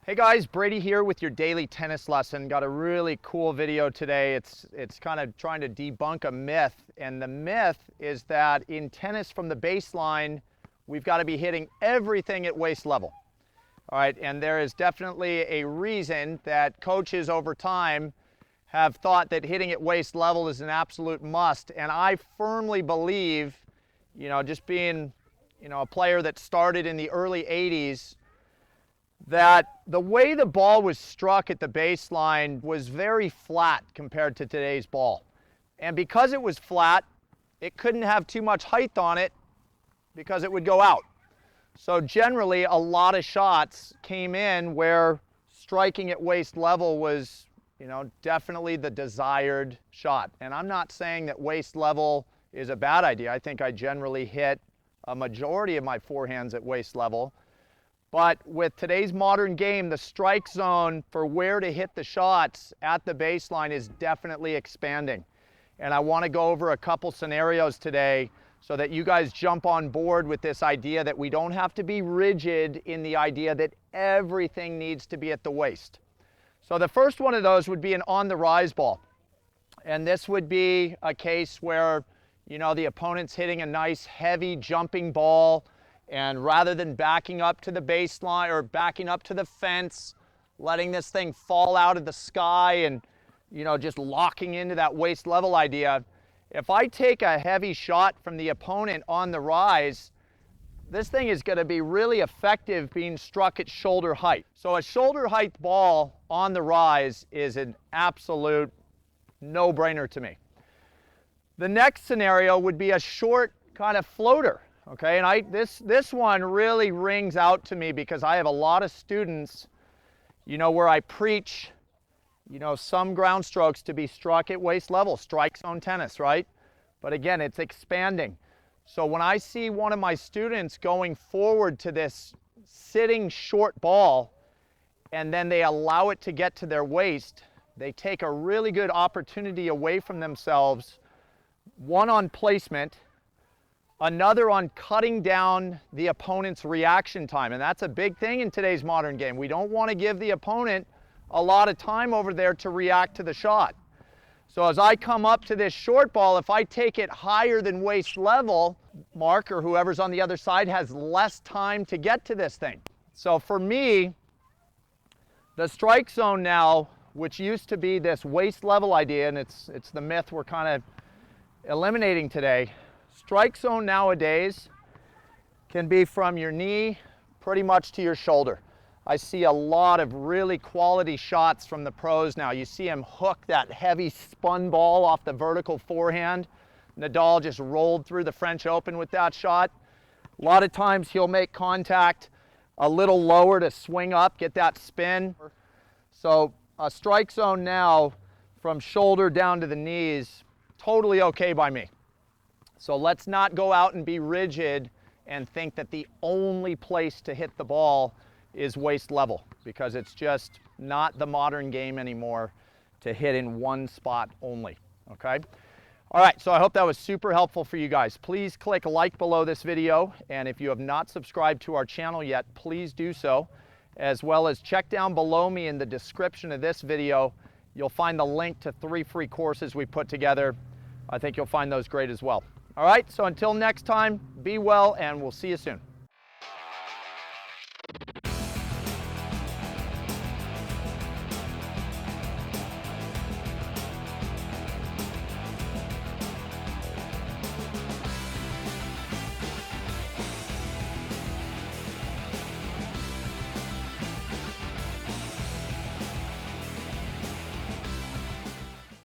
Hey guys, Brady here with your daily tennis lesson. Got a really cool video today. It's kind of trying to debunk a myth, and the myth is that in tennis from the baseline, we've got to be hitting everything at waist level. All right, and there is definitely a reason that coaches over time have thought that hitting at waist level is an absolute must, and I firmly believe, just being, a player that started in the early 80s, that the way the ball was struck at the baseline was very flat compared to today's ball. And because it was flat, it couldn't have too much height on it because it would go out. So generally, a lot of shots came in where striking at waist level was, definitely the desired shot. And I'm not saying that waist level is a bad idea. I think I generally hit a majority of my forehands at waist level. But with today's modern game, the strike zone for where to hit the shots at the baseline is definitely expanding. And I want to go over a couple scenarios today so that you guys jump on board with this idea that we don't have to be rigid in the idea that everything needs to be at the waist. So the first one of those would be an on-the-rise ball. And this would be a case where, the opponent's hitting a nice, heavy, jumping ball, and rather than backing up to the baseline or backing up to the fence, letting this thing fall out of the sky and, just locking into that waist level idea, if I take a heavy shot from the opponent on the rise, this thing is going to be really effective being struck at shoulder height. So a shoulder height ball on the rise is an absolute no-brainer to me. The next scenario would be a short kind of floater. Okay, and this one really rings out to me because I have a lot of students, where I preach, some ground strokes to be struck at waist level, strike zone tennis, right? But again, it's expanding. So when I see one of my students going forward to this sitting short ball, and then they allow it to get to their waist, they take a really good opportunity away from themselves, one on placement, another on cutting down the opponent's reaction time. And that's a big thing in today's modern game. We don't want to give the opponent a lot of time over there to react to the shot. So as I come up to this short ball, if I take it higher than waist level, Mark or whoever's on the other side has less time to get to this thing. So for me, the strike zone now, which used to be this waist level idea, and it's the myth we're kind of eliminating today, strike zone nowadays can be from your knee pretty much to your shoulder. I see a lot of really quality shots from the pros now. You see him hook that heavy spun ball off the vertical forehand. Nadal just rolled through the French Open with that shot. A lot of times he'll make contact a little lower to swing up, get that spin. So a strike zone now from shoulder down to the knees, totally okay by me. So let's not go out and be rigid and think that the only place to hit the ball is waist level, because it's just not the modern game anymore to hit in one spot only, okay? All right, so I hope that was super helpful for you guys. Please click like below this video, and if you have not subscribed to our channel yet, please do so, as well as check down below me in the description of this video. You'll find the link to 3 free courses we put together. I think you'll find those great as well. All right, so until next time, be well, and we'll see you soon.